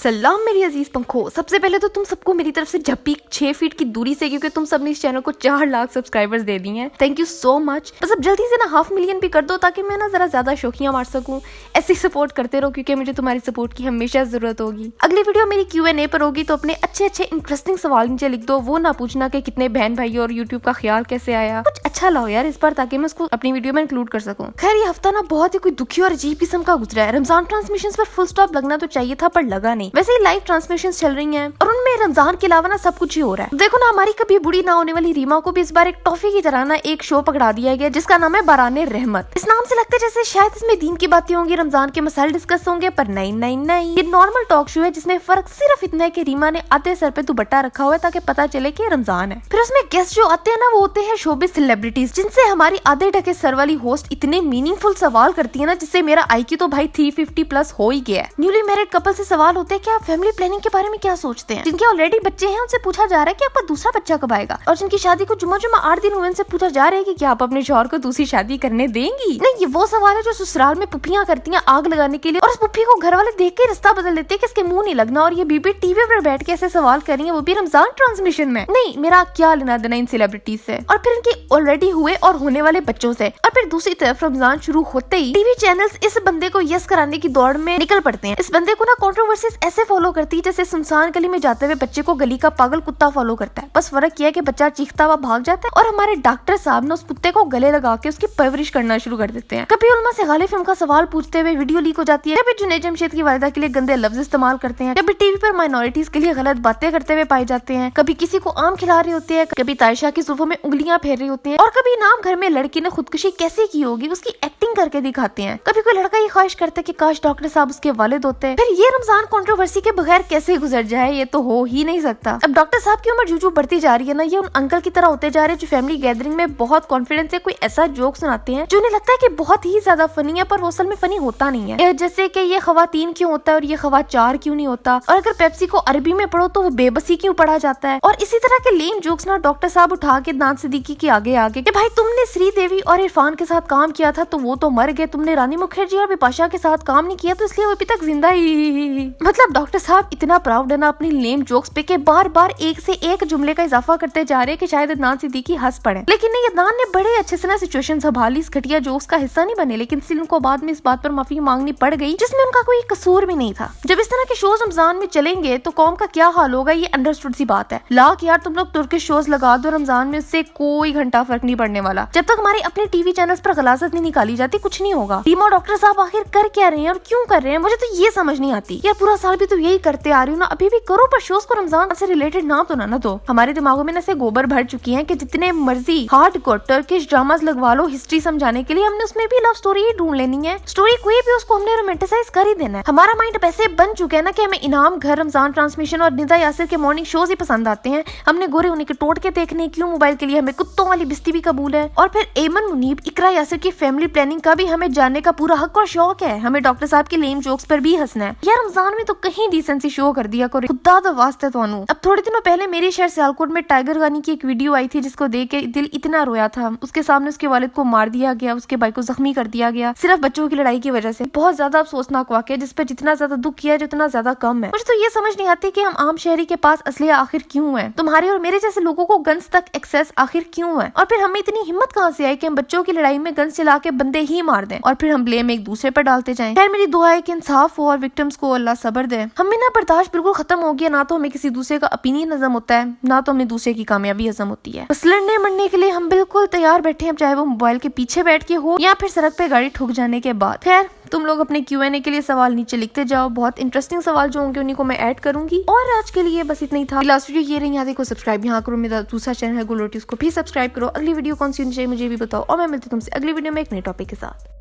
सलाम मेरी अजीज पंखो। सबसे पहले तो तुम सबको मेरी तरफ से झप्पी 6 फीट की दूरी से, क्योंकि तुम सबने इस चैनल को 4 लाख सब्सक्राइबर्स दे दिए हैं। Thank you so much. बस अब जल्दी से ना 500,000 भी कर दो ताकि मैं ना जरा ज्यादा शौकियां मार सकूं। ऐसे ही सपोर्ट करते रहो क्योंकि मुझे तुम्हारी सपोर्ट की हमेशा जरूरत होगी। अगली वीडियो मेरी Q&A पर होगी तो अपने अच्छे इंटरेस्टिंग सवाल नीचे लिख दो। वो ना पूछना कि कितने बहन भाई और यूट्यूब का ख्याल कैसे आया। कुछ अच्छा लाओ यार इस बार ताकि मैं उसको अपनी वीडियो में इंक्लूड कर सकूं। खैर ये हफ्ता ना बहुत ही कोई दुखी और अजीब किस्म का गुजरा है। रमजान ट्रांसमिशन पर फुल स्टॉप लगना तो चाहिए था पर लगा नहीं। वैसे ही लाइव ट्रांसमिशन चल रही हैं और उनमें रमजान के अलावा ना सब कुछ ही हो रहा है। देखो ना हमारी कभी बुढ़ी ना होने वाली रीमा को भी इस बार एक टॉफी की तरह ना एक शो पकड़ा दिया गया जिसका नाम है बाराने रहमत। इस नाम से लगता है जैसे शायद इसमें दीन की बातें होंगी, रमजान के मसाइल डिस्कस होंगे, पर नहीं, ये नॉर्मल टॉक शो है जिसमें फर्क सिर्फ इतना है कि रीमा ने आधे सर पे दुपट्टा रखा हुआ है ताकि पता चले कि रमजान है। फिर उसमें गेस्ट जो आते हैं ना वो होते हैं शोबिस सेलिब्रिटीज, जिनसे हमारी आधे ढके सर वाली होस्ट इतने मीनिंगफुल सवाल करती है ना जिससे मेरा IQ तो भाई 350 प्लस हो ही गया है। न्यूली मैरिड कपल से सवाल होते हैं कि आप फैमिली प्लानिंग के बारे में क्या सोचते हैं। जिनके ऑलरेडी बच्चे हैं उनसे पूछा जा रहा है कि आपका दूसरा बच्चा कब आएगा, और जिनकी शादी को जुम्मा 8 दिन हुए उनसे पूछा जा रहा है कि क्या आप अपने शौहर को दूसरी शादी करने देंगी। नहीं, ये वो सवाल है जो ससुराल में पुप्पियां करती हैं आग लगाने के लिए, और उस पुप्पी को घर वाले देख के रास्ता बदल देते हैं कि इसके मुंह नहीं लगना, और ये बीबी टीवी पर बैठ के ऐसे सवाल कर रही है, वो भी रमजान ट्रांसमिशन में। नहीं, मेरा क्या लेना देना इन सेलिब्रिटीज से और फिर इनके ऑलरेडी हुए और होने वाले बच्चों से। और फिर दूसरी तरफ रमजान शुरू होते ही टीवी चैनल्स इस बंदे को यस कराने की दौड़ में निकल पड़ते हैं। इस बंदे को ना कंट्रोवर्सीज ऐसे फॉलो करती है जैसे सुनसान गली में जाते हुए बच्चे को गली का पागल कुत्ता फॉलो करता है। बस फर्क यह है कि बच्चा चीखता हुआ भाग जाता है और हमारे डॉक्टर साहब ने उस कुत्ते को गले लगा के उसकी परवरिश करना शुरू कर देते हैं। कभी उल्मा से गालिब फिल्म का सवाल पूछते हुए वीडियो लीक हो जाती है, कभी जुनैद जमशेद की वालिदा के लिए गंदे लफ्ज इस्तेमाल करते हैं, कभी टीवी पर माइनॉरिटीज के लिए गलत बातें करते हुए पाए जाते हैं, कभी किसी को आम खिला रहे होते हैं, कभी तायशा की जुल्फों में उंगलियां फेर रही होती हैं, और कभी नाम घर में लड़की ने खुदकुशी कैसे की होगी उसकी एक्टिंग करके दिखाते हैं। कभी कोई लड़का ये ख्वाहिश करता है कि काश डॉक्टर साहब उसके वालिद होते हैं। फिर ये रमजान कंट्रोवर्सी के बगैर कैसे गुजर जाए, ये तो हो ही नहीं सकता। अब डॉक्टर साहब की उम्र जूजू बढ़ती जा रही है ना, ये उन अंकल की तरह होते जा रहे हैं जो फैमिली गैदरिंग में बहुत कॉन्फिडेंस से कोई ऐसा जोक सुनाते हैं जो उन्हें लगता है कि बहुत ही ज्यादा फनी है, पर वो असल में फनी होता नहीं है। जैसे कि ये खवातीन क्यों होता है और ये खवाचार क्यों नहीं होता, और अगर पेप्सी को अरबी में पढ़ो तो वो बेबसी क्यों पढ़ा जाता है। और इसी तरह के लेम जोक्स ना डॉक्टर साहब उठा के दांत सिद्दीकी के आगे कि भाई तुमने श्रीदेवी और इरफान के साथ काम किया था तो वो तो मर गए, तुमने रानी मुखर्जी और बिपाशा के साथ काम नहीं किया तो इसलिए वो अभी तक जिंदा ही। मतलब डॉक्टर साहब इतना प्राउड है ना अपनी लेम जोक्स पे कि बार एक से एक जुमले का इजाफा करते जा रहे हैं कि शायद अदनान सिद्दीकी हंस पड़े। लेकिन नहीं, अदनान ने बड़े अच्छे से ना सिचुएशन संभाली, इस घटिया जोक्स का हिस्सा नहीं बने, लेकिन सिर्फ उनको बाद में इस बात पर माफी मांगनी पड़ गई जिसमें उनका कोई कसूर भी नहीं था। जब इस तरह के शोज रमजान में चलेंगे तो कौम का क्या हाल होगा, ये अंडरस्टूड सी बात है। लाख यार तुम लोग तुर्किश शोज लगा दो रमजान में, उससे कोई घंटा फर्क नहीं पड़ने वाला। जब तक हमारे अपने टीवी चैनल्स पर गलाजत नहीं निकाली जाती कुछ नहीं होगा। रीमा डॉक्टर साहब आखिर कर क्या रहे हैं और क्यों कर रहे हैं, मुझे तो ये समझ नहीं आती। यार पूरा साल भी तो यही करते आ रही हूँ ना, अभी भी करो पर शोज को रमजान से रिलेटेड ना तो ना दो। हमारे दिमागों में ऐसे गोबर भर चुकी है कि जितने मर्जी हार्डकोर टर्किश ड्रामास लगवा लो हिस्ट्री समझाने के लिए, हमने उसमें भी लव स्टोरी ही ढूंढ लेनी है। स्टोरी कोई भी उसको हमने रोमांटिसाइज कर ही देना है। हमारा माइंड वैसे बन चुका है ना कि हमें इनाम घर, रमजान ट्रांसमिशन और निदा यासिर के मॉर्निंग शोज ही पसंद आते हैं। हमने गोरे होने के टोटके देखने क्यों मोबाइल के लिए हमें कुत्तों वाली बिस्ती भी कबूल है, और फिर एमन मुनीब इकरा यासिर की फैमिली प्लानिंग का भी हमें जानने का पूरा हक और शौक है। हमें डॉक्टर साहब के लेम जोक्स पर भी हंसना है। यार रमजान में तो कहीं डिसेंसी शो कर दिया करो, खुदा तो वास्ते तो। अब थोड़े दिनों पहले मेरे शहर सियालकोट में टाइगर गानी की एक वीडियो आई थी जिसको देख के दिल इतना रोया था। उसके सामने उसके वालिद को मार दिया गया, उसके भाई को जख्मी कर दिया गया सिर्फ बच्चों की लड़ाई की वजह से। बहुत ज्यादा अफसोसनाक वाकया जिस पर जितना ज्यादा दुख किया है जितना ज्यादा कम है। मुझे तो ये समझ नहीं आती कि हम आम शहरी के पास असलिया आखिर क्यों है, तुम्हारे और मेरे जैसे लोगों को गन्स तक एक्सेस आखिर क्यों है, और फिर हमें इतनी हिम्मत कहाँ से आई कि हम बच्चों की लड़ाई में गन्स चला के बंदे ही मार दें और फिर हम ब्लेम एक दूसरे पर डालते जाएं। खैर मेरी दुआ है कि इंसाफ हो और विक्टिम्स को अल्लाह सब्र दे। हमें ना बर्दाश्त बिल्कुल खत्म हो गया, ना तो हमें किसी दूसरे का ओपिनियन हजम होता है, ना तो हमें दूसरे की कामयाबी हजम होती है। बस लड़ने मरने के लिए हम बिल्कुल तैयार बैठे हैं, चाहे वो मोबाइल के पीछे बैठ के हो या फिर सड़क पे गाड़ी ठुक जाने के बाद। खैर तुम लोग अपने Q&A के लिए सवाल नीचे लिखते जाओ, बहुत इंटरेस्टिंग सवाल जो होंगे उन्हीं को मैं ऐड करूंगी। और आज के लिए बस इतना ही था। लास्ट वीडियो ये रही, यहाँ देखो सब्सक्राइब यहाँ करो, मेरा दूसरा चैनल है गोल रोटी, उसको भी सब्सक्राइब करो। अगली वीडियो कौन सी होनी चाहिए मुझे भी बताओ, और मैं मिलती हूँ तुमसे अगली वीडियो में एक नए टॉपिक के साथ।